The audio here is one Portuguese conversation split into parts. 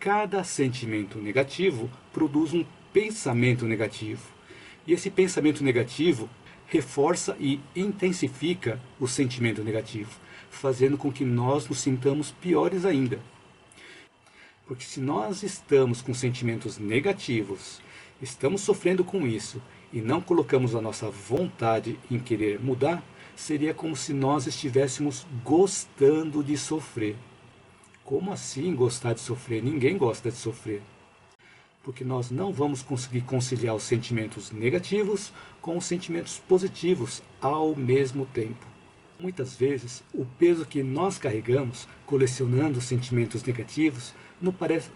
cada sentimento negativo produz um pensamento negativo. E esse pensamento negativo reforça e intensifica o sentimento negativo, fazendo com que nós nos sintamos piores ainda. Porque se nós estamos com sentimentos negativos, estamos sofrendo com isso e não colocamos a nossa vontade em querer mudar, seria como se nós estivéssemos gostando de sofrer. Como assim gostar de sofrer? Ninguém gosta de sofrer. Porque nós não vamos conseguir conciliar os sentimentos negativos com os sentimentos positivos ao mesmo tempo. Muitas vezes, o peso que nós carregamos, colecionando sentimentos negativos,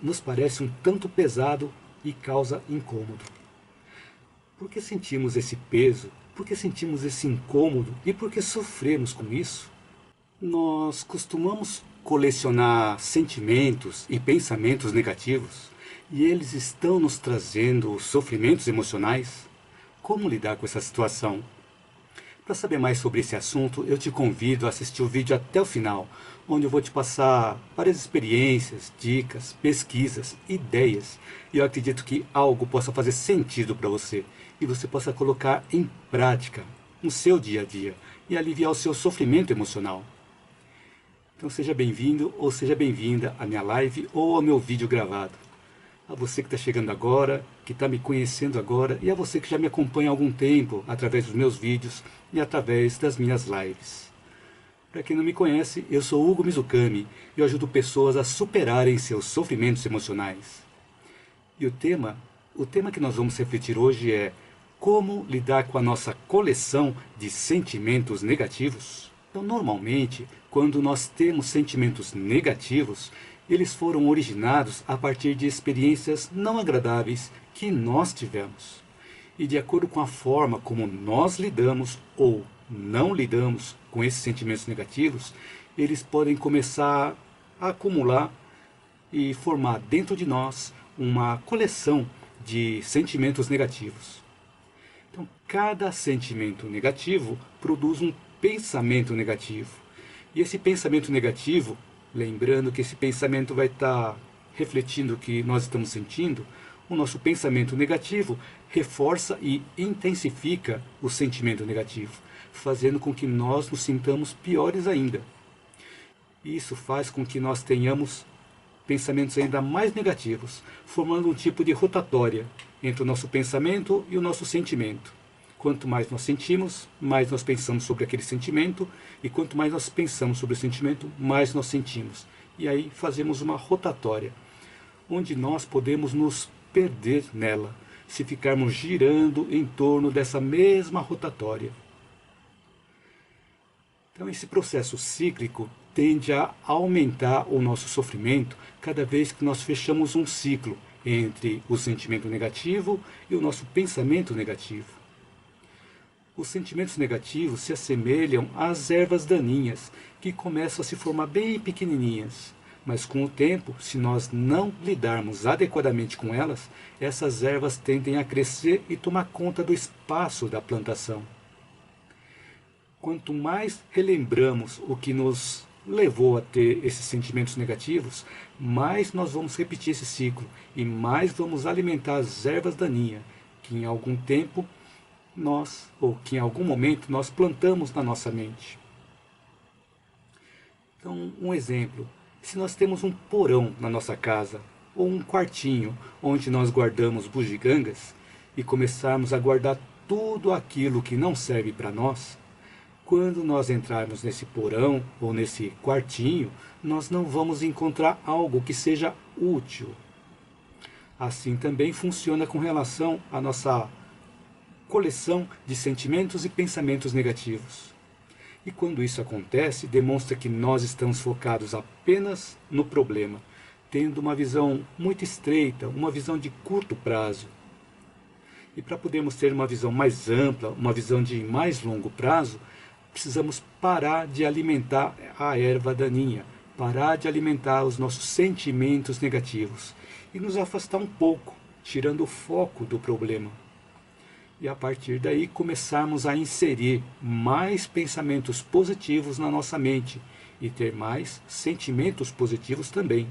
nos parece um tanto pesado e causa incômodo. Por que sentimos esse peso? Por que sentimos esse incômodo? E por que sofremos com isso? Nós costumamos colecionar sentimentos e pensamentos negativos e eles estão nos trazendo sofrimentos emocionais. Como lidar com essa situação? Para saber mais sobre esse assunto, eu te convido a assistir o vídeo até o final, onde eu vou te passar várias experiências, dicas, pesquisas, ideias. E eu acredito que algo possa fazer sentido para você e você possa colocar em prática no seu dia a dia e aliviar o seu sofrimento emocional. Então seja bem-vindo ou seja bem-vinda à minha live ou ao meu vídeo gravado. A você que está chegando agora, que está me conhecendo agora, e a você que já me acompanha há algum tempo através dos meus vídeos e através das minhas lives. Para quem não me conhece, eu sou Hugo Mizukami e eu ajudo pessoas a superarem seus sofrimentos emocionais. E o tema que nós vamos refletir hoje é como lidar com a nossa coleção de sentimentos negativos. Então, normalmente, quando nós temos sentimentos negativos, eles foram originados a partir de experiências não agradáveis que nós tivemos. E de acordo com a forma como nós lidamos ou não lidamos com esses sentimentos negativos, eles podem começar a acumular e formar dentro de nós uma coleção de sentimentos negativos. Então, cada sentimento negativo produz um pensamento negativo. E esse pensamento negativo, lembrando que esse pensamento vai estar refletindo o que nós estamos sentindo, o nosso pensamento negativo reforça e intensifica o sentimento negativo, fazendo com que nós nos sintamos piores ainda. Isso faz com que nós tenhamos pensamentos ainda mais negativos, formando um tipo de rotatória entre o nosso pensamento e o nosso sentimento. Quanto mais nós sentimos, mais nós pensamos sobre aquele sentimento, e quanto mais nós pensamos sobre o sentimento, mais nós sentimos. E aí fazemos uma rotatória, onde nós podemos nos perder nela, se ficarmos girando em torno dessa mesma rotatória. Então esse processo cíclico tende a aumentar o nosso sofrimento cada vez que nós fechamos um ciclo entre o sentimento negativo e o nosso pensamento negativo. Os sentimentos negativos se assemelham às ervas daninhas, que começam a se formar bem pequenininhas. Mas com o tempo, se nós não lidarmos adequadamente com elas, essas ervas tendem a crescer e tomar conta do espaço da plantação. Quanto mais relembramos o que nos levou a ter esses sentimentos negativos, mais nós vamos repetir esse ciclo e mais vamos alimentar as ervas daninhas, que em algum tempo ou que em algum momento nós plantamos na nossa mente. Então, um exemplo, se nós temos um porão na nossa casa, ou um quartinho onde nós guardamos bugigangas, e começarmos a guardar tudo aquilo que não serve para nós, quando nós entrarmos nesse porão ou nesse quartinho, nós não vamos encontrar algo que seja útil. Assim também funciona com relação à nossa coleção de sentimentos e pensamentos negativos. E quando isso acontece, demonstra que nós estamos focados apenas no problema, tendo uma visão muito estreita, uma visão de curto prazo. E para podermos ter uma visão mais ampla, uma visão de mais longo prazo, precisamos parar de alimentar a erva daninha, parar de alimentar os nossos sentimentos negativos e nos afastar um pouco, tirando o foco do problema. E a partir daí começarmos a inserir mais pensamentos positivos na nossa mente e ter mais sentimentos positivos também.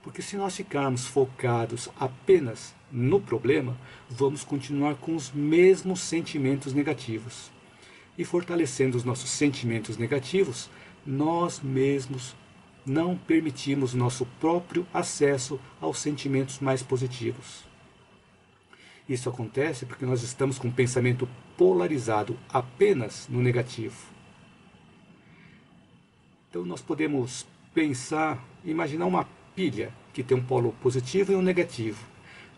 Porque se nós ficarmos focados apenas no problema, vamos continuar com os mesmos sentimentos negativos. E fortalecendo os nossos sentimentos negativos, nós mesmos não permitimos nosso próprio acesso aos sentimentos mais positivos. Isso acontece porque nós estamos com um pensamento polarizado apenas no negativo. Então nós podemos pensar, imaginar uma pilha que tem um polo positivo e um negativo.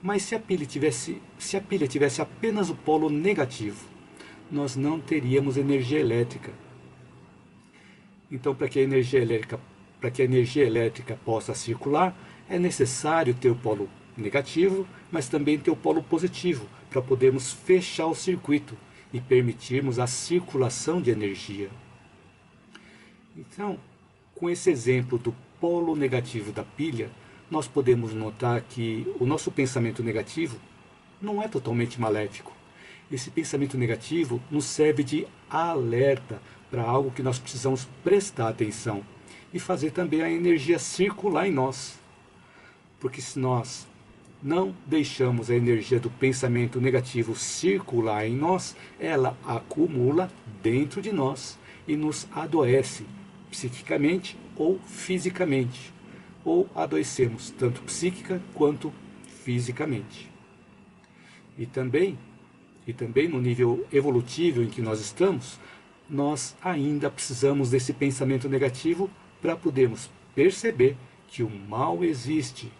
Mas se a pilha tivesse apenas o polo negativo, nós não teríamos energia elétrica. Então, para que a energia elétrica possa circular, é necessário ter o polo negativo, mas também ter o polo positivo, para podermos fechar o circuito e permitirmos a circulação de energia. Então, com esse exemplo do polo negativo da pilha, nós podemos notar que o nosso pensamento negativo não é totalmente maléfico. Esse pensamento negativo nos serve de alerta para algo que nós precisamos prestar atenção e fazer também a energia circular em nós. Porque se nós não deixamos a energia do pensamento negativo circular em nós, ela acumula dentro de nós e nos adoece psiquicamente ou fisicamente, ou adoecemos tanto psíquica quanto fisicamente. E também no nível evolutivo em que nós estamos, nós ainda precisamos desse pensamento negativo para podermos perceber que o mal existe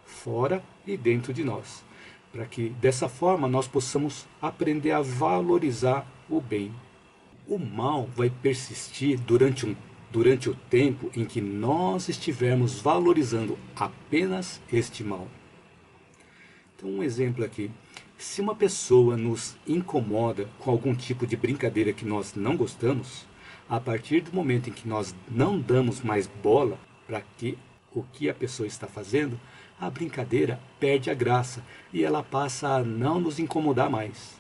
fora e dentro de nós, para que dessa forma nós possamos aprender a valorizar o bem. O mal vai persistir durante o tempo em que nós estivermos valorizando apenas este mal. Então, um exemplo aqui. Se uma pessoa nos incomoda com algum tipo de brincadeira que nós não gostamos, a partir do momento em que nós não damos mais bola para o que a pessoa está fazendo, a brincadeira perde a graça e ela passa a não nos incomodar mais.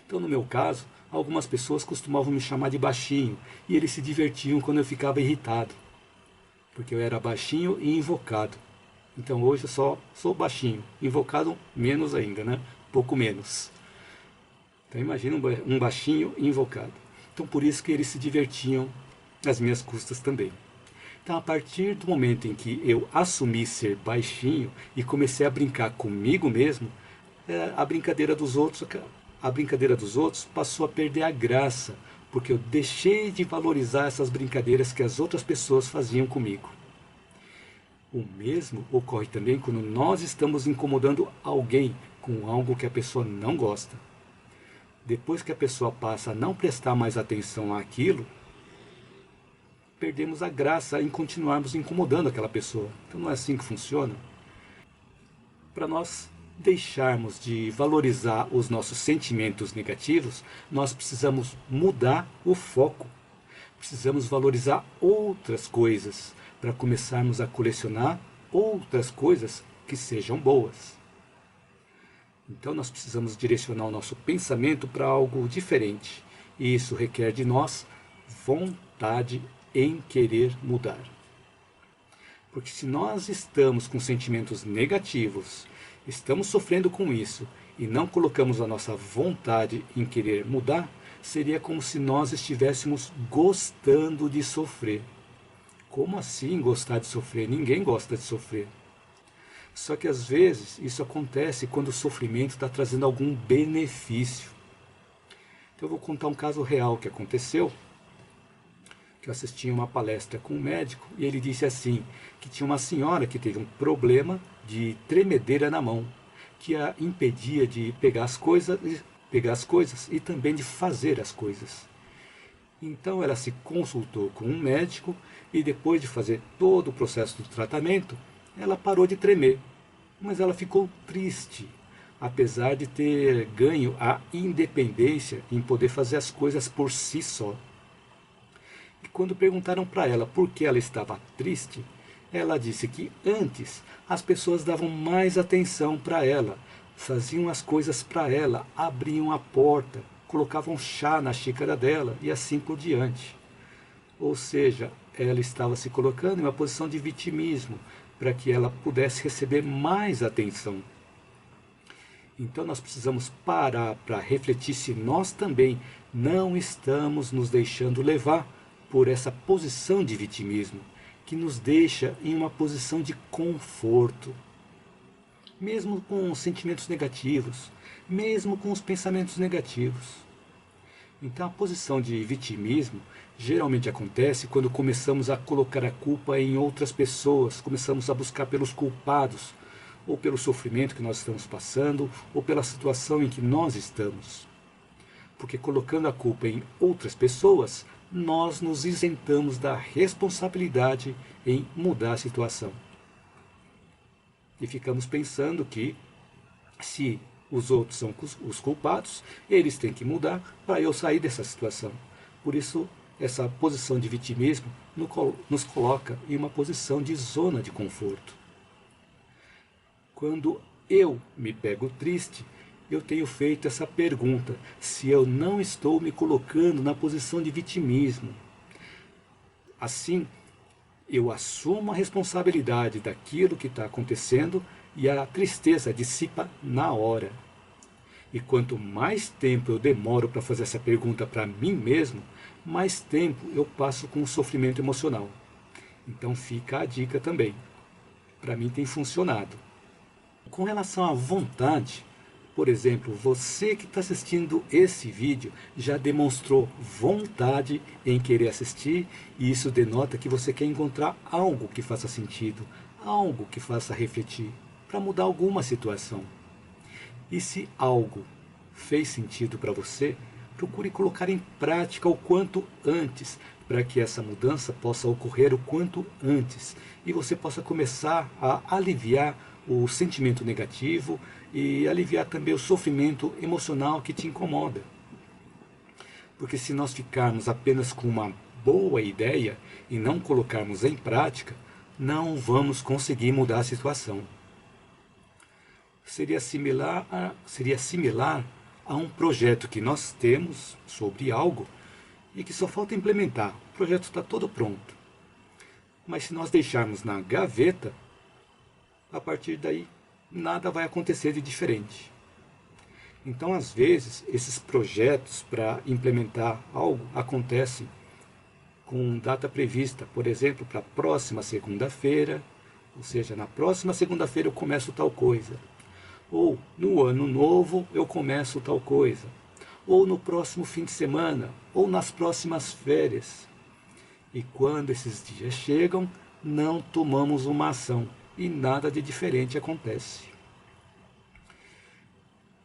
Então, no meu caso, algumas pessoas costumavam me chamar de baixinho e eles se divertiam quando eu ficava irritado, porque eu era baixinho e invocado. Então hoje eu só sou baixinho, invocado menos ainda, né? Pouco menos. Então imagina um baixinho invocado. Então por isso que eles se divertiam às minhas custas também. Então a partir do momento em que eu assumi ser baixinho e comecei a brincar comigo mesmo, a brincadeira dos outros passou a perder a graça, porque eu deixei de valorizar essas brincadeiras que as outras pessoas faziam comigo. O mesmo ocorre também quando nós estamos incomodando alguém com algo que a pessoa não gosta. Depois que a pessoa passa a não prestar mais atenção àquilo, perdemos a graça em continuarmos incomodando aquela pessoa. Então não é assim que funciona. Para nós deixarmos de valorizar os nossos sentimentos negativos, nós precisamos mudar o foco. Precisamos valorizar outras coisas, para começarmos a colecionar outras coisas que sejam boas. Então nós precisamos direcionar o nosso pensamento para algo diferente. E isso requer de nós vontade em querer mudar. Porque se nós estamos com sentimentos negativos, estamos sofrendo com isso e não colocamos a nossa vontade em querer mudar, seria como se nós estivéssemos gostando de sofrer. Como assim gostar de sofrer? Ninguém gosta de sofrer. Só que às vezes isso acontece quando o sofrimento está trazendo algum benefício. Então eu vou contar um caso real que aconteceu, que eu assisti uma palestra com um médico e ele disse assim, que tinha uma senhora que teve um problema de tremedeira na mão, que a impedia de pegar as coisas e também de fazer as coisas. Então ela se consultou com um médico e depois de fazer todo o processo do tratamento, ela parou de tremer. Mas ela ficou triste, apesar de ter ganho a independência em poder fazer as coisas por si só. E quando perguntaram para ela por que ela estava triste, ela disse que antes as pessoas davam mais atenção para ela, faziam as coisas para ela, abriam a porta, colocavam chá na xícara dela e assim por diante. Ou seja, ela estava se colocando em uma posição de vitimismo, para que ela pudesse receber mais atenção. Então nós precisamos parar para refletir se nós também não estamos nos deixando levar por essa posição de vitimismo, que nos deixa em uma posição de conforto. Mesmo com os sentimentos negativos, mesmo com os pensamentos negativos. Então a posição de vitimismo geralmente acontece quando começamos a colocar a culpa em outras pessoas, começamos a buscar pelos culpados, ou pelo sofrimento que nós estamos passando, ou pela situação em que nós estamos. Porque colocando a culpa em outras pessoas, nós nos isentamos da responsabilidade em mudar a situação. E ficamos pensando que, se os outros são os culpados, eles têm que mudar para eu sair dessa situação. Por isso, essa posição de vitimismo nos coloca em uma posição de zona de conforto. Quando eu me pego triste, eu tenho feito essa pergunta, se eu não estou me colocando na posição de vitimismo. Assim, eu assumo a responsabilidade daquilo que está acontecendo e a tristeza dissipa na hora. E quanto mais tempo eu demoro para fazer essa pergunta para mim mesmo, mais tempo eu passo com o sofrimento emocional. Então fica a dica também. Para mim tem funcionado. Com relação à vontade, por exemplo, você que está assistindo esse vídeo já demonstrou vontade em querer assistir, e isso denota que você quer encontrar algo que faça sentido, algo que faça refletir, para mudar alguma situação. E se algo fez sentido para você, procure colocar em prática o quanto antes, para que essa mudança possa ocorrer o quanto antes, e você possa começar a aliviar o sentimento negativo e aliviar também o sofrimento emocional que te incomoda. Porque se nós ficarmos apenas com uma boa ideia e não colocarmos em prática, não vamos conseguir mudar a situação. Seria similar a um projeto que nós temos sobre algo e que só falta implementar. O projeto está todo pronto. Mas se nós deixarmos na gaveta, a partir daí nada vai acontecer de diferente. Então, às vezes, esses projetos para implementar algo acontecem com data prevista, por exemplo, para a próxima segunda-feira, ou seja, na próxima segunda-feira eu começo tal coisa, ou no ano novo eu começo tal coisa, ou no próximo fim de semana, ou nas próximas férias. E quando esses dias chegam, não tomamos uma ação e nada de diferente acontece.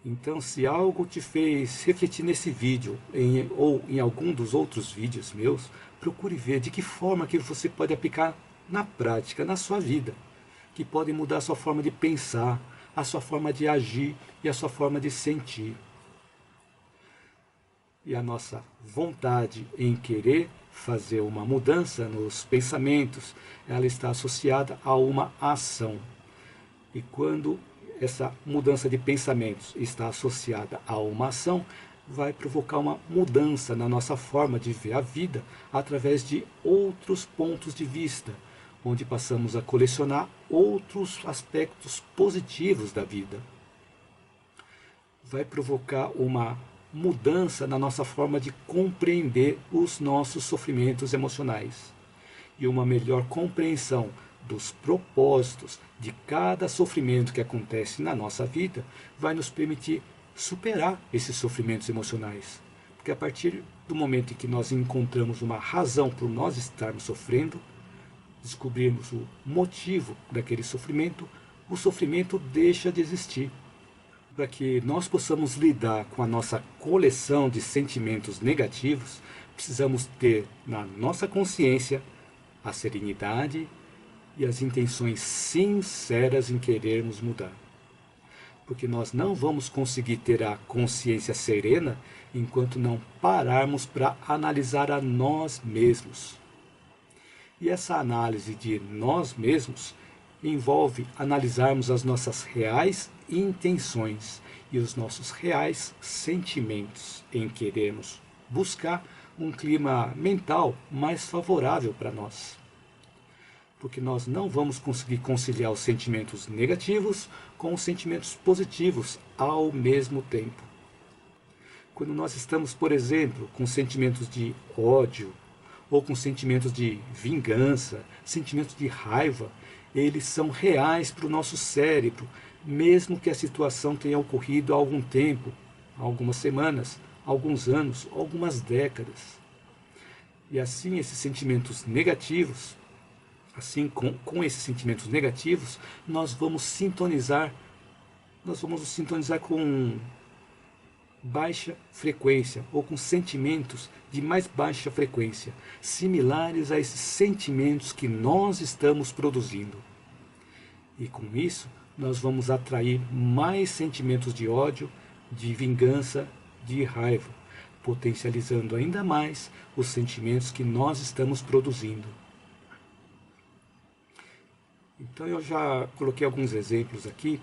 Então, se algo te fez refletir nesse vídeo ou em algum dos outros vídeos meus, procure ver de que forma que você pode aplicar na prática, na sua vida, que pode mudar a sua forma de pensar, a sua forma de agir e a sua forma de sentir. E a nossa vontade em querer fazer uma mudança nos pensamentos, ela está associada a uma ação. E quando essa mudança de pensamentos está associada a uma ação, vai provocar uma mudança na nossa forma de ver a vida através de outros pontos de vista, onde passamos a colecionar outros aspectos positivos da vida. Vai provocar uma mudança na nossa forma de compreender os nossos sofrimentos emocionais e uma melhor compreensão dos propósitos de cada sofrimento que acontece na nossa vida vai nos permitir superar esses sofrimentos emocionais. Porque a partir do momento em que nós encontramos uma razão por nós estarmos sofrendo, descobrirmos o motivo daquele sofrimento, o sofrimento deixa de existir. Para que nós possamos lidar com a nossa coleção de sentimentos negativos, precisamos ter na nossa consciência a serenidade e as intenções sinceras em querermos mudar. Porque nós não vamos conseguir ter a consciência serena enquanto não pararmos para analisar a nós mesmos. E essa análise de nós mesmos envolve analisarmos as nossas reais intenções e os nossos reais sentimentos em querermos buscar um clima mental mais favorável para nós. porque nós não vamos conseguir conciliar os sentimentos negativos com os sentimentos positivos ao mesmo tempo. Quando nós estamos, por exemplo, com sentimentos de ódio, ou com sentimentos de vingança, sentimentos de raiva, eles são reais para o nosso cérebro, mesmo que a situação tenha ocorrido há algum tempo, algumas semanas, alguns anos, algumas décadas. E assim esses sentimentos negativos, assim com esses sentimentos negativos, nós vamos nos sintonizar com baixa frequência ou com sentimentos de mais baixa frequência, similares a esses sentimentos que nós estamos produzindo. E com isso, nós vamos atrair mais sentimentos de ódio, de vingança, de raiva, potencializando ainda mais os sentimentos que nós estamos produzindo. Então eu já coloquei alguns exemplos aqui.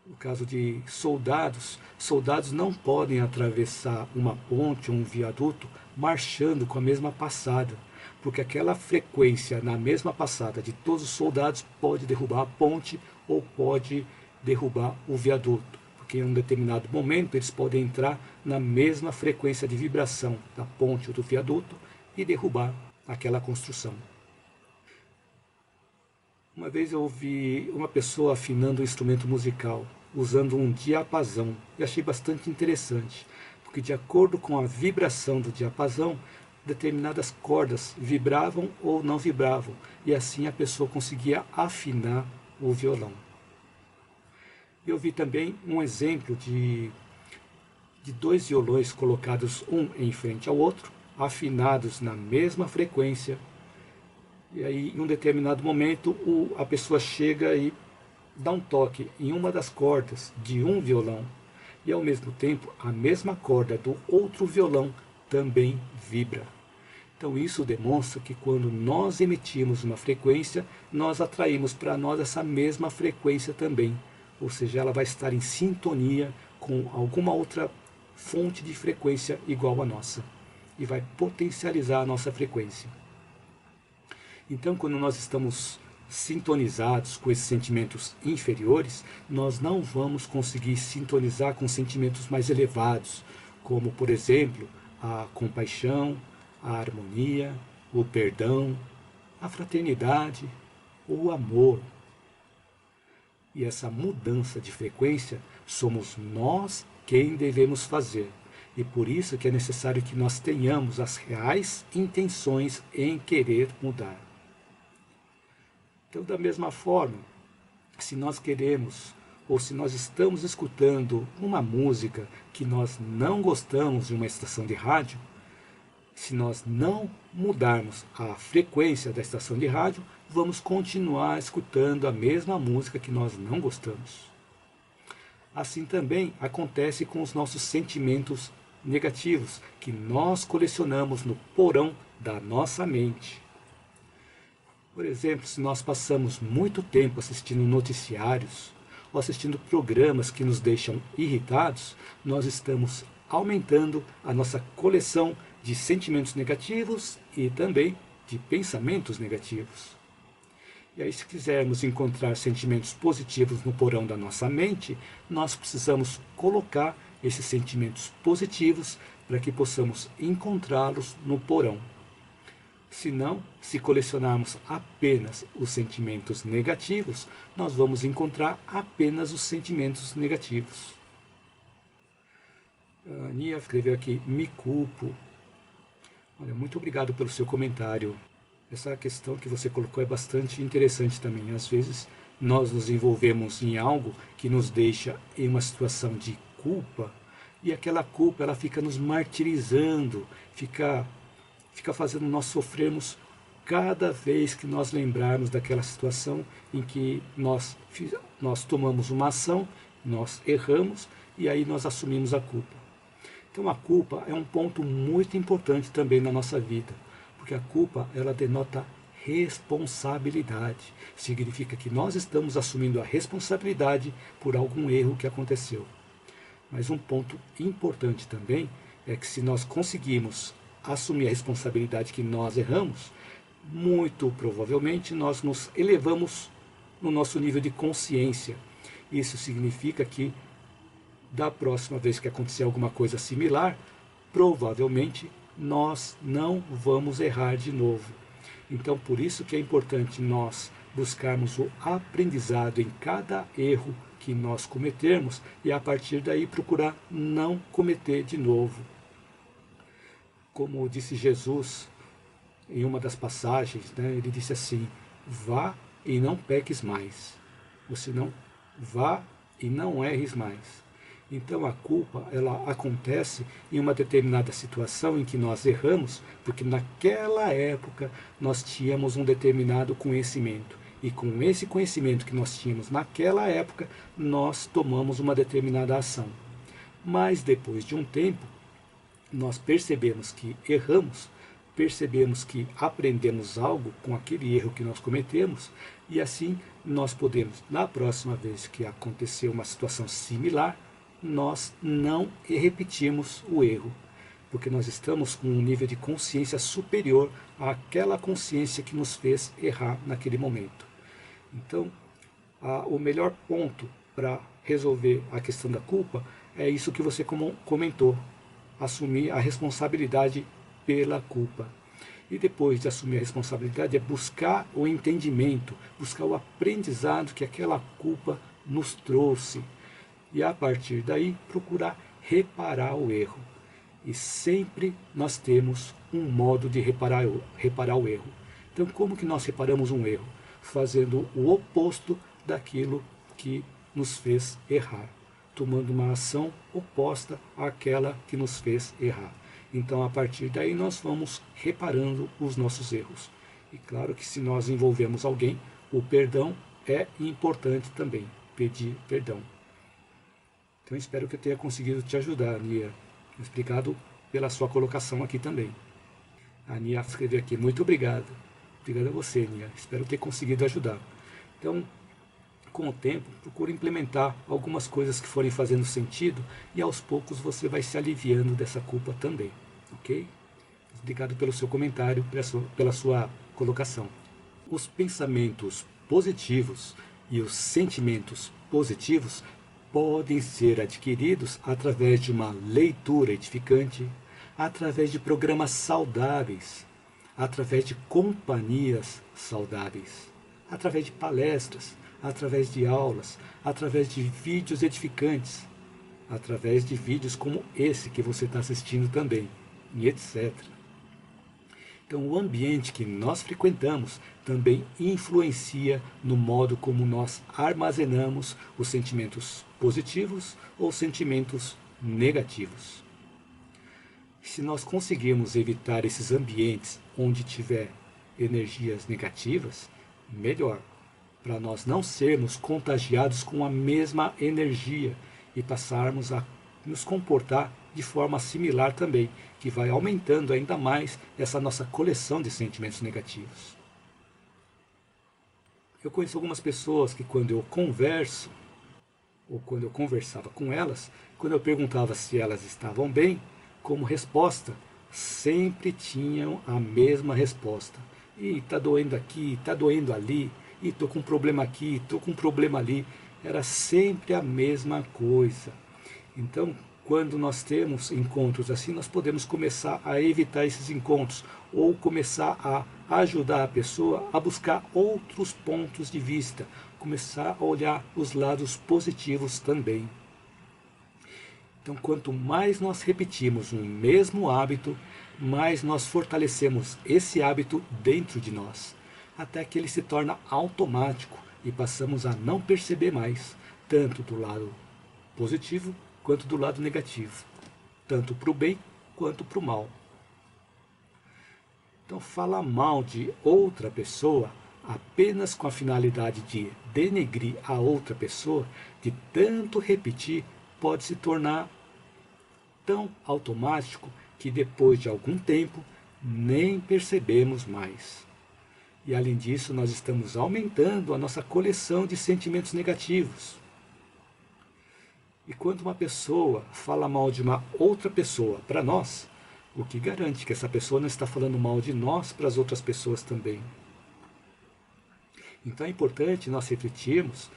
No caso de soldados, soldados não podem atravessar uma ponte ou um viaduto marchando com a mesma passada, porque aquela frequência na mesma passada de todos os soldados pode derrubar a ponte ou pode derrubar o viaduto, porque em um determinado momento eles podem entrar na mesma frequência de vibração da ponte ou do viaduto e derrubar aquela construção. Uma vez eu ouvi uma pessoa afinando um instrumento musical, usando um diapasão, e achei bastante interessante, porque de acordo com a vibração do diapasão, determinadas cordas vibravam ou não vibravam, e assim a pessoa conseguia afinar o violão. Eu vi também um exemplo de dois violões colocados um em frente ao outro, afinados na mesma frequência. E aí, em um determinado momento, a pessoa chega e dá um toque em uma das cordas de um violão, e ao mesmo tempo, a mesma corda do outro violão também vibra. Então isso demonstra que quando nós emitimos uma frequência, nós atraímos para nós essa mesma frequência também. Ou seja, ela vai estar em sintonia com alguma outra fonte de frequência igual à nossa, e vai potencializar a nossa frequência. Então, quando nós estamos sintonizados com esses sentimentos inferiores, nós não vamos conseguir sintonizar com sentimentos mais elevados, como, por exemplo, a compaixão, a harmonia, o perdão, a fraternidade, o amor. E essa mudança de frequência somos nós quem devemos fazer. E por isso que é necessário que nós tenhamos as reais intenções em querer mudar. Então, da mesma forma, se nós queremos ou se nós estamos escutando uma música que nós não gostamos de uma estação de rádio, se nós não mudarmos a frequência da estação de rádio, vamos continuar escutando a mesma música que nós não gostamos. Assim também acontece com os nossos sentimentos negativos, que nós colecionamos no porão da nossa mente. Por exemplo, se nós passamos muito tempo assistindo noticiários ou assistindo programas que nos deixam irritados, nós estamos aumentando a nossa coleção de sentimentos negativos e também de pensamentos negativos. E aí, se quisermos encontrar sentimentos positivos no porão da nossa mente, nós precisamos colocar esses sentimentos positivos para que possamos encontrá-los no porão. Senão, se colecionarmos apenas os sentimentos negativos, nós vamos encontrar apenas os sentimentos negativos. A Nia escreveu aqui, me culpo. Olha, muito obrigado pelo seu comentário. Essa questão que você colocou é bastante interessante também. Às vezes, nós nos envolvemos em algo que nos deixa em uma situação de culpa, e aquela culpa ela fica nos martirizando, fica fazendo nós sofrermos cada vez que nós lembrarmos daquela situação em que nós tomamos uma ação, nós erramos e aí nós assumimos a culpa. Então a culpa é um ponto muito importante também na nossa vida, porque a culpa ela denota responsabilidade. Significa que nós estamos assumindo a responsabilidade por algum erro que aconteceu. Mas um ponto importante também é que se nós conseguimos assumir a responsabilidade que nós erramos, muito provavelmente nós nos elevamos no nosso nível de consciência. Isso significa que da próxima vez que acontecer alguma coisa similar, provavelmente nós não vamos errar de novo. Então, por isso que é importante nós buscarmos o aprendizado em cada erro que nós cometermos e a partir daí procurar não cometer de novo. Como disse Jesus em uma das passagens, né, ele disse assim: vá e não peques mais, ou senão vá e não erres mais. Então a culpa, ela acontece em uma determinada situação em que nós erramos, porque naquela época nós tínhamos um determinado conhecimento. E com esse conhecimento que nós tínhamos naquela época, nós tomamos uma determinada ação. Mas depois de um tempo, nós percebemos que erramos, percebemos que aprendemos algo com aquele erro que nós cometemos, e assim nós podemos, na próxima vez que acontecer uma situação similar, nós não repetimos o erro, porque nós estamos com um nível de consciência superior àquela consciência que nos fez errar naquele momento. Então, o melhor ponto para resolver a questão da culpa é isso que você comentou, assumir a responsabilidade pela culpa. E depois de assumir a responsabilidade é buscar o entendimento, buscar o aprendizado que aquela culpa nos trouxe. E a partir daí procurar reparar o erro. E sempre nós temos um modo de reparar o erro. Então como que nós reparamos um erro? Fazendo o oposto daquilo que nos fez errar. Tomando uma ação oposta àquela que nos fez errar. Então a partir daí nós vamos reparando os nossos erros. E claro que se nós envolvemos alguém, o perdão é importante também. Pedir perdão. Então espero que eu tenha conseguido te ajudar, Nia. Explicado pela sua colocação aqui também. A Nia escreveu aqui: muito obrigado. Obrigado a você, Nia. Espero ter conseguido ajudar. Então, com o tempo, procure implementar algumas coisas que forem fazendo sentido e aos poucos você vai se aliviando dessa culpa também. Ok? Obrigado pelo seu comentário, pela sua colocação. Os pensamentos positivos e os sentimentos positivos podem ser adquiridos através de uma leitura edificante, através de programas saudáveis, através de companhias saudáveis, através de palestras, através de aulas, através de vídeos edificantes, através de vídeos como esse que você está assistindo também, e etc. Então o ambiente que nós frequentamos também influencia no modo como nós armazenamos os sentimentos positivos ou sentimentos negativos. Se nós conseguirmos evitar esses ambientes onde tiver energias negativas, melhor, para nós não sermos contagiados com a mesma energia e passarmos a nos comportar de forma similar também, que vai aumentando ainda mais essa nossa coleção de sentimentos negativos. Eu conheço algumas pessoas que quando eu converso, ou quando eu conversava com elas, quando eu perguntava se elas estavam bem, como resposta, sempre tinham a mesma resposta. E está doendo aqui, está doendo ali, e estou com um problema aqui, estou com um problema ali. Era sempre a mesma coisa. Então, quando nós temos encontros assim, nós podemos começar a evitar esses encontros, ou começar a ajudar a pessoa a buscar outros pontos de vista, começar a olhar os lados positivos também. Então, quanto mais nós repetimos um mesmo hábito, mais nós fortalecemos esse hábito dentro de nós, até que ele se torna automático e passamos a não perceber mais, tanto do lado positivo quanto do lado negativo, tanto para o bem quanto para o mal. Então, falar mal de outra pessoa apenas com a finalidade de denegrir a outra pessoa, de tanto repetir, pode se tornar tão automático que depois de algum tempo nem percebemos mais. E além disso, nós estamos aumentando a nossa coleção de sentimentos negativos. E quando uma pessoa fala mal de uma outra pessoa para nós, o que garante que essa pessoa não está falando mal de nós para as outras pessoas também. Então é importante nós refletirmos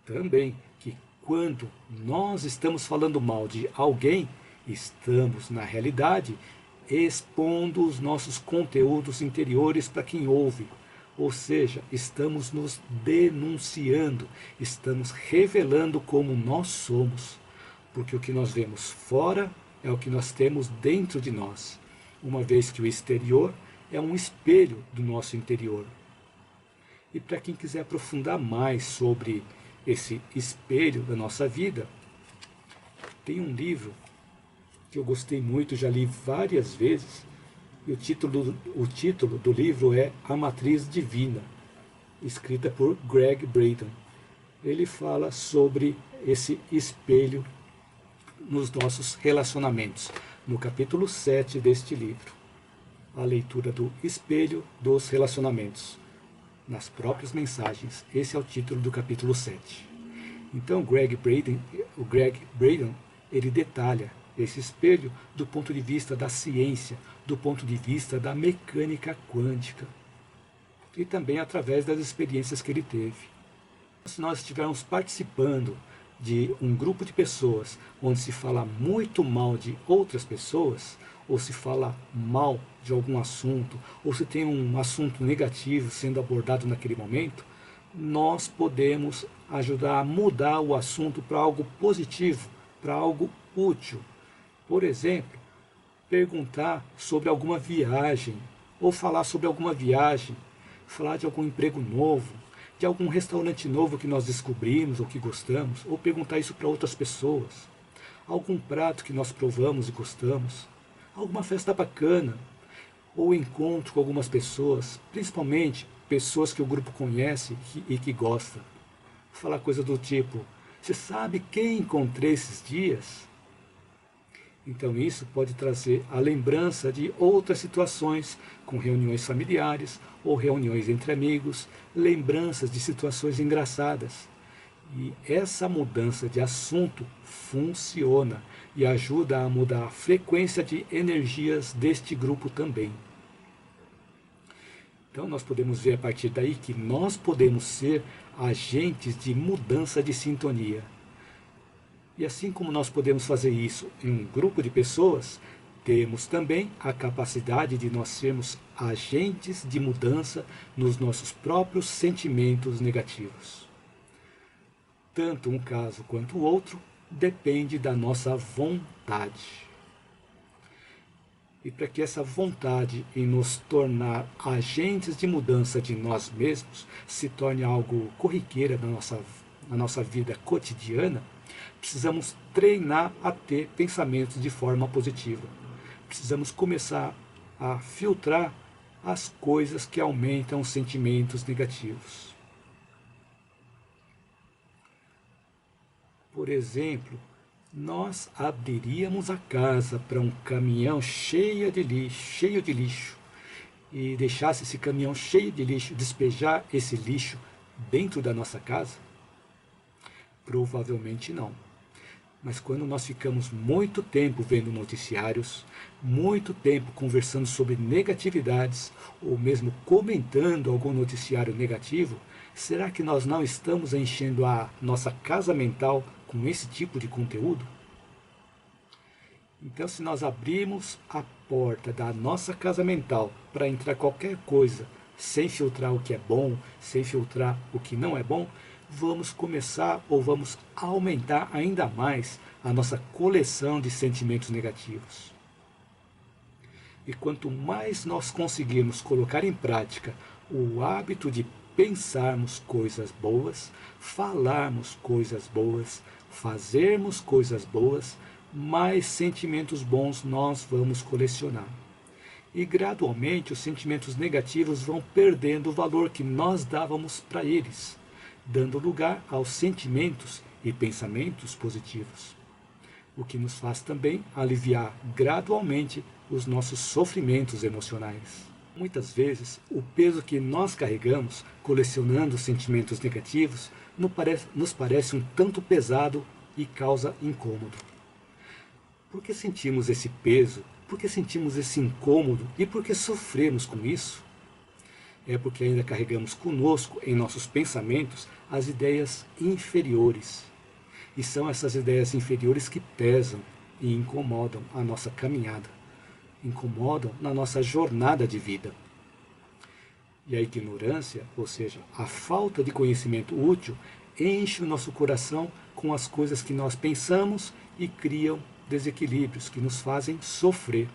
também que quando nós estamos falando mal de alguém, estamos, na realidade, expondo os nossos conteúdos interiores para quem ouve. Ou seja, estamos nos denunciando, estamos revelando como nós somos. Porque o que nós vemos fora é o que nós temos dentro de nós, uma vez que o exterior é um espelho do nosso interior. E para quem quiser aprofundar mais sobre esse espelho da nossa vida, tem um livro que eu gostei muito, já li várias vezes, e o título do livro é A Matriz Divina, escrita por Gregg Braden. Ele fala sobre esse espelho nos nossos relacionamentos, no capítulo 7 deste livro. A leitura do espelho dos relacionamentos, nas próprias mensagens. Esse é o título do capítulo 7. Então o Gregg Braden, ele detalha esse espelho do ponto de vista da ciência, do ponto de vista da mecânica quântica, e também através das experiências que ele teve. Se nós estivermos participando de um grupo de pessoas onde se fala muito mal de outras pessoas, ou se fala mal de algum assunto, ou se tem um assunto negativo sendo abordado naquele momento, nós podemos ajudar a mudar o assunto para algo positivo, para algo útil. Por exemplo, perguntar sobre alguma viagem, ou falar sobre alguma viagem, falar de algum emprego novo, de algum restaurante novo que nós descobrimos ou que gostamos, ou perguntar isso para outras pessoas, algum prato que nós provamos e gostamos, alguma festa bacana, ou encontro com algumas pessoas, principalmente pessoas que o grupo conhece e que gosta. Falar coisa do tipo, você sabe quem encontrei esses dias? Então isso pode trazer a lembrança de outras situações, com reuniões familiares ou reuniões entre amigos, lembranças de situações engraçadas. E essa mudança de assunto funciona e ajuda a mudar a frequência de energias deste grupo também. Então nós podemos ver a partir daí que nós podemos ser agentes de mudança de sintonia. E assim como nós podemos fazer isso em um grupo de pessoas, temos também a capacidade de nós sermos agentes de mudança nos nossos próprios sentimentos negativos. Tanto um caso quanto o outro depende da nossa vontade. E para que essa vontade em nos tornar agentes de mudança de nós mesmos se torne algo corriqueira na nossa vida cotidiana, precisamos treinar a ter pensamentos de forma positiva. Precisamos começar a filtrar as coisas que aumentam os sentimentos negativos. Por exemplo, nós abriríamos a casa para um caminhão cheio de lixo, e deixasse esse caminhão cheio de lixo despejar esse lixo dentro da nossa casa? Provavelmente não. Mas quando nós ficamos muito tempo vendo noticiários, muito tempo conversando sobre negatividades, ou mesmo comentando algum noticiário negativo, será que nós não estamos enchendo a nossa casa mental com esse tipo de conteúdo? Então, se nós abrirmos a porta da nossa casa mental para entrar qualquer coisa, sem filtrar o que é bom, sem filtrar o que não é bom, vamos começar ou vamos aumentar ainda mais a nossa coleção de sentimentos negativos. E quanto mais nós conseguirmos colocar em prática o hábito de pensarmos coisas boas, falarmos coisas boas, fazermos coisas boas, mais sentimentos bons nós vamos colecionar. E gradualmente os sentimentos negativos vão perdendo o valor que nós dávamos para eles, dando lugar aos sentimentos e pensamentos positivos, o que nos faz também aliviar gradualmente os nossos sofrimentos emocionais. Muitas vezes, o peso que nós carregamos, colecionando sentimentos negativos, nos parece um tanto pesado e causa incômodo. Por que sentimos esse peso? por que sentimos esse incômodo e por que sofremos com isso? É porque ainda carregamos conosco, em nossos pensamentos, as ideias inferiores. E são essas ideias inferiores que pesam e incomodam a nossa caminhada, incomodam na nossa jornada de vida. E a ignorância, ou seja, a falta de conhecimento útil, enche o nosso coração com as coisas que nós pensamos e criam desequilíbrios que nos fazem sofrer.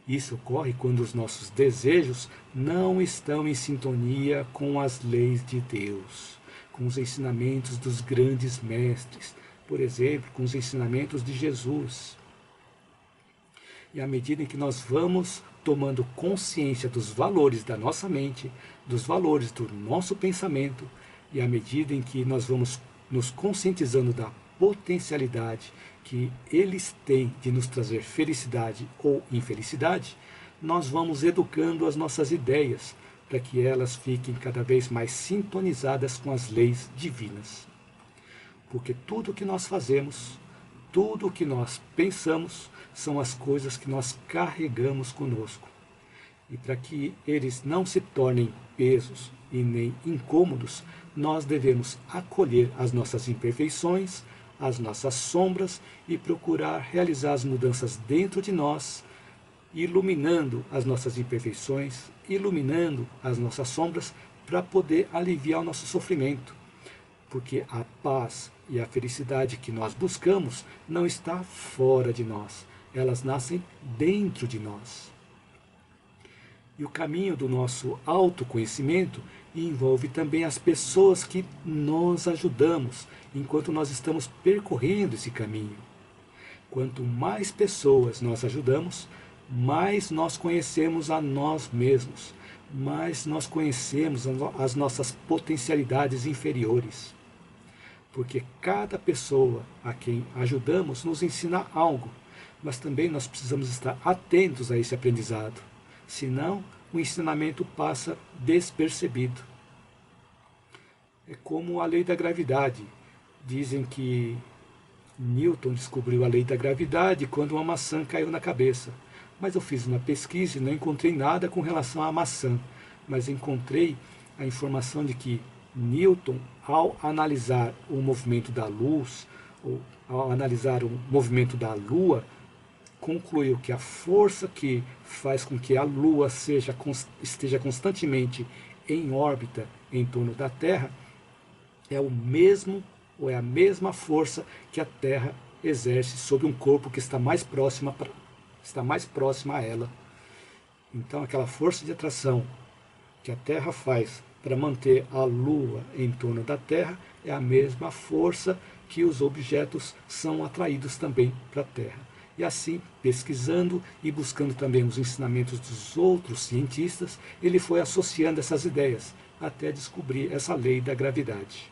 Isso ocorre quando os nossos desejos não estão em sintonia com as leis de Deus, com os ensinamentos dos grandes mestres, por exemplo, com os ensinamentos de Jesus. E à medida em que nós vamos tomando consciência dos valores da nossa mente, dos valores do nosso pensamento, e à medida em que nós vamos nos conscientizando da potencialidade que eles têm de nos trazer felicidade ou infelicidade, nós vamos educando as nossas ideias para que elas fiquem cada vez mais sintonizadas com as leis divinas. Porque tudo o que nós fazemos, tudo o que nós pensamos, são as coisas que nós carregamos conosco. E para que eles não se tornem pesos e nem incômodos, nós devemos acolher as nossas imperfeições, as nossas sombras e procurar realizar as mudanças dentro de nós, iluminando as nossas imperfeições, iluminando as nossas sombras para poder aliviar o nosso sofrimento. Porque a paz e a felicidade que nós buscamos não está fora de nós, elas nascem dentro de nós. E o caminho do nosso autoconhecimento envolve também as pessoas que nós ajudamos enquanto nós estamos percorrendo esse caminho. Quanto mais pessoas nós ajudamos, mais nós conhecemos a nós mesmos, mais nós conhecemos as nossas potencialidades inferiores. Porque cada pessoa a quem ajudamos nos ensina algo, mas também nós precisamos estar atentos a esse aprendizado. Senão, o ensinamento passa despercebido. É como a lei da gravidade. Dizem que Newton descobriu a lei da gravidade quando uma maçã caiu na cabeça. Mas eu fiz uma pesquisa e não encontrei nada com relação à maçã. Mas encontrei a informação de que Newton, ao analisar o movimento da luz, ou ao analisar o movimento da Lua, concluiu que a força que faz com que a Lua esteja constantemente em órbita em torno da Terra é o mesmo ou é a mesma força que a Terra exerce sobre um corpo que está mais próxima a ela. Então aquela força de atração que a Terra faz para manter a Lua em torno da Terra é a mesma força que os objetos são atraídos também para a Terra. E assim, pesquisando e buscando também os ensinamentos dos outros cientistas, ele foi associando essas ideias até descobrir essa lei da gravidade.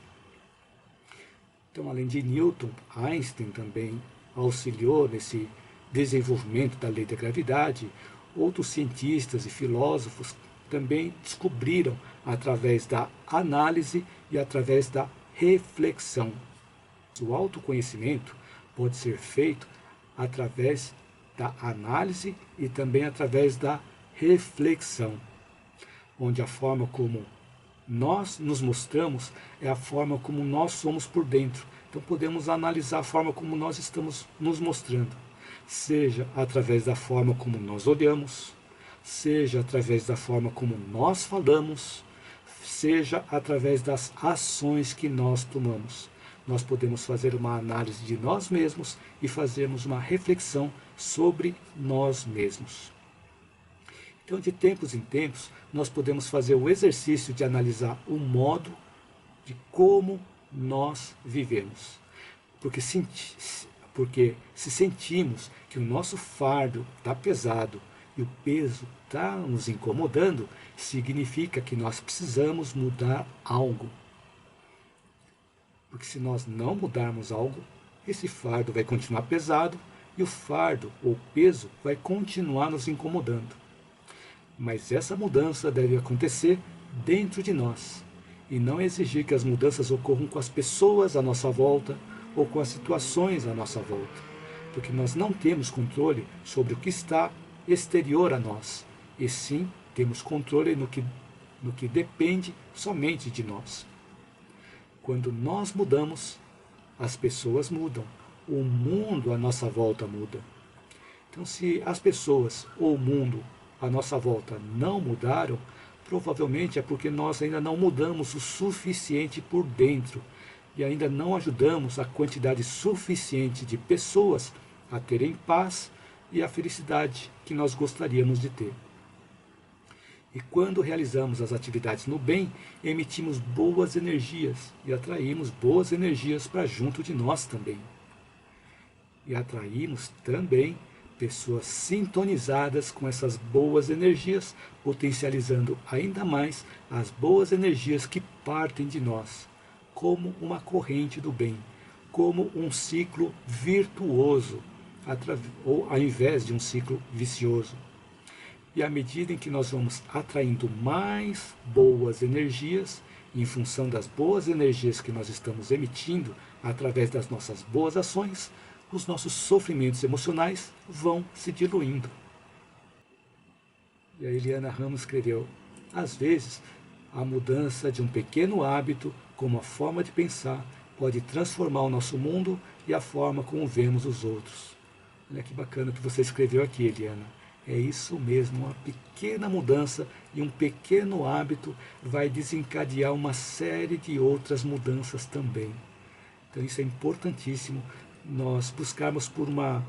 Então, além de Newton, Einstein também auxiliou nesse desenvolvimento da lei da gravidade. Outros cientistas e filósofos também descobriram através da análise e através da reflexão. O autoconhecimento pode ser feito através da análise e também através da reflexão, onde a forma como nós nos mostramos é a forma como nós somos por dentro. Então podemos analisar a forma como nós estamos nos mostrando, seja através da forma como nós olhamos, seja através da forma como nós falamos, seja através das ações que nós tomamos. Nós podemos fazer uma análise de nós mesmos e fazermos uma reflexão sobre nós mesmos. Então, de tempos em tempos, nós podemos fazer o exercício de analisar o modo de como nós vivemos. Porque se sentimos que o nosso fardo está pesado e o peso está nos incomodando, significa que nós precisamos mudar algo. Porque se nós não mudarmos algo, esse fardo vai continuar pesado e o fardo ou peso vai continuar nos incomodando. Mas essa mudança deve acontecer dentro de nós e não exigir que as mudanças ocorram com as pessoas à nossa volta ou com as situações à nossa volta. porque nós não temos controle sobre o que está exterior a nós, e sim temos controle no que depende somente de nós. Quando nós mudamos, as pessoas mudam, o mundo à nossa volta muda. Então, se as pessoas ou o mundo à nossa volta não mudaram, provavelmente é porque nós ainda não mudamos o suficiente por dentro e ainda não ajudamos a quantidade suficiente de pessoas a terem paz e a felicidade que nós gostaríamos de ter. E quando realizamos as atividades no bem, emitimos boas energias e atraímos boas energias para junto de nós também. E atraímos também pessoas sintonizadas com essas boas energias, potencializando ainda mais as boas energias que partem de nós, como uma corrente do bem, como um ciclo virtuoso, ou ao invés de um ciclo vicioso. E à medida em que nós vamos atraindo mais boas energias, em função das boas energias que nós estamos emitindo através das nossas boas ações, os nossos sofrimentos emocionais vão se diluindo. E a Eliana Ramos escreveu: às vezes, a mudança de um pequeno hábito, como a forma de pensar, pode transformar o nosso mundo e a forma como vemos os outros. Olha que bacana que você escreveu aqui, Eliana. É isso mesmo, uma pequena mudança e um pequeno hábito vai desencadear uma série de outras mudanças também. Então isso é importantíssimo, nós buscarmos por uma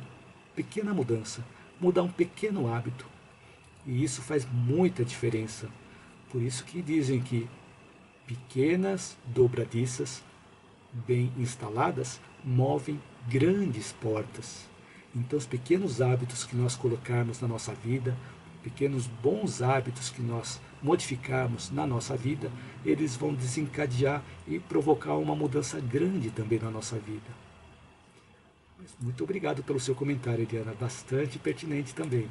pequena mudança, mudar um pequeno hábito. E isso faz muita diferença. Por isso que dizem que pequenas dobradiças, bem instaladas, movem grandes portas. Então, os pequenos hábitos que nós colocarmos na nossa vida, pequenos bons hábitos que nós modificarmos na nossa vida, eles vão desencadear e provocar uma mudança grande também na nossa vida. Mas muito obrigado pelo seu comentário, Eliana, bastante pertinente também.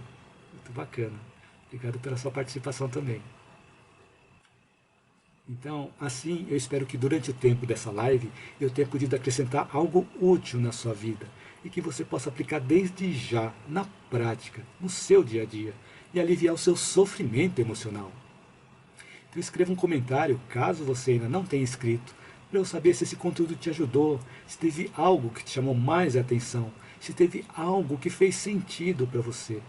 Muito bacana. Obrigado pela sua participação também. Então, assim, eu espero que durante o tempo dessa live eu tenha podido acrescentar algo útil na sua vida e que você possa aplicar desde já, na prática, no seu dia a dia e aliviar o seu sofrimento emocional. Então escreva um comentário, caso você ainda não tenha escrito, para eu saber se esse conteúdo te ajudou, se teve algo que te chamou mais a atenção, se teve algo que fez sentido para você.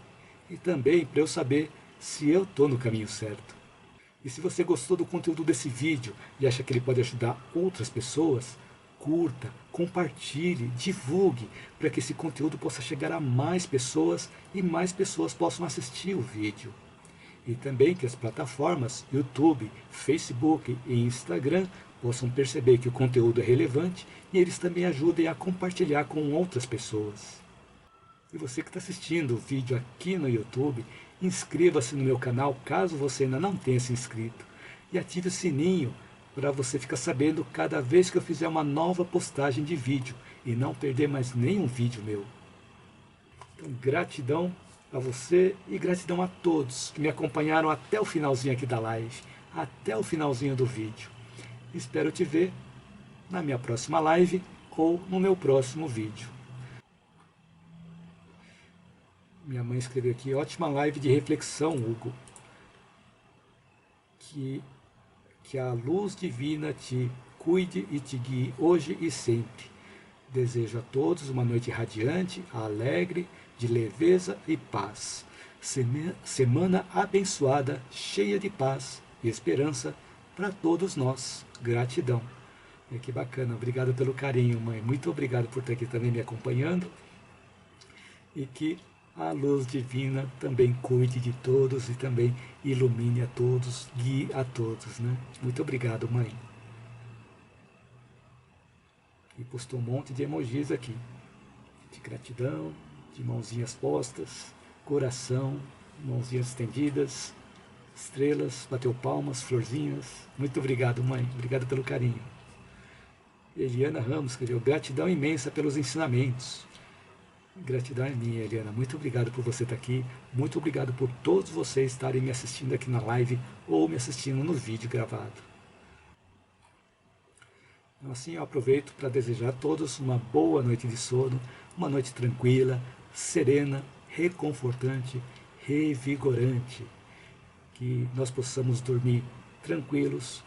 E também para eu saber se eu estou no caminho certo. E se você gostou do conteúdo desse vídeo e acha que ele pode ajudar outras pessoas, curta, compartilhe, divulgue, para que esse conteúdo possa chegar a mais pessoas e mais pessoas possam assistir o vídeo. E também que as plataformas YouTube, Facebook e Instagram possam perceber que o conteúdo é relevante e eles também ajudem a compartilhar com outras pessoas. E você que está assistindo o vídeo aqui no YouTube, inscreva-se no meu canal caso você ainda não tenha se inscrito e ative o sininho para você ficar sabendo cada vez que eu fizer uma nova postagem de vídeo e não perder mais nenhum vídeo meu. Então, gratidão a você e gratidão a todos que me acompanharam até o finalzinho aqui da live, até o finalzinho do vídeo. Espero te ver na minha próxima live ou no meu próximo vídeo. Minha mãe escreveu aqui: ótima live de reflexão, Hugo. Que a luz divina te cuide e te guie hoje e sempre. Desejo a todos uma noite radiante, alegre, de leveza e paz. Semana abençoada, cheia de paz e esperança para todos nós. Gratidão. E que bacana, obrigado pelo carinho, mãe. Muito obrigado por estar aqui também me acompanhando. E que a luz divina também cuide de todos e também ilumine a todos, guie a todos, né? Muito obrigado, mãe. E postou um monte de emojis aqui, de gratidão, de mãozinhas postas, coração, mãozinhas estendidas, estrelas, bateu palmas, florzinhas. Muito obrigado, mãe. Obrigado pelo carinho. Eliana Ramos escreveu: gratidão imensa pelos ensinamentos. Gratidão é minha, Eliana. Muito obrigado por você estar aqui. Muito obrigado por todos vocês estarem me assistindo aqui na live ou me assistindo no vídeo gravado. Então, assim, eu aproveito para desejar a todos uma boa noite de sono, uma noite tranquila, serena, reconfortante, revigorante. Que nós possamos dormir tranquilos,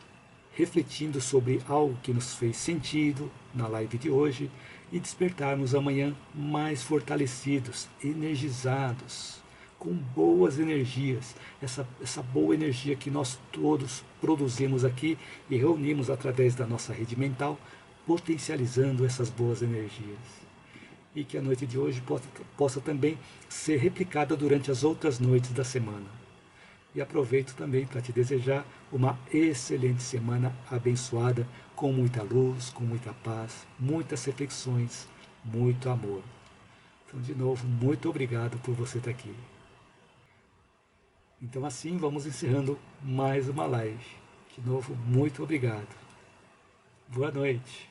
refletindo sobre algo que nos fez sentido na live de hoje e despertarmos amanhã mais fortalecidos, energizados, com boas energias, essa boa energia que nós todos produzimos aqui e reunimos através da nossa rede mental, potencializando essas boas energias. E que a noite de hoje possa também ser replicada durante as outras noites da semana. E aproveito também para te desejar uma excelente semana abençoada, com muita luz, com muita paz, muitas reflexões, muito amor. Então, de novo, muito obrigado por você estar aqui. Então, assim, vamos encerrando mais uma live. De novo, muito obrigado. Boa noite.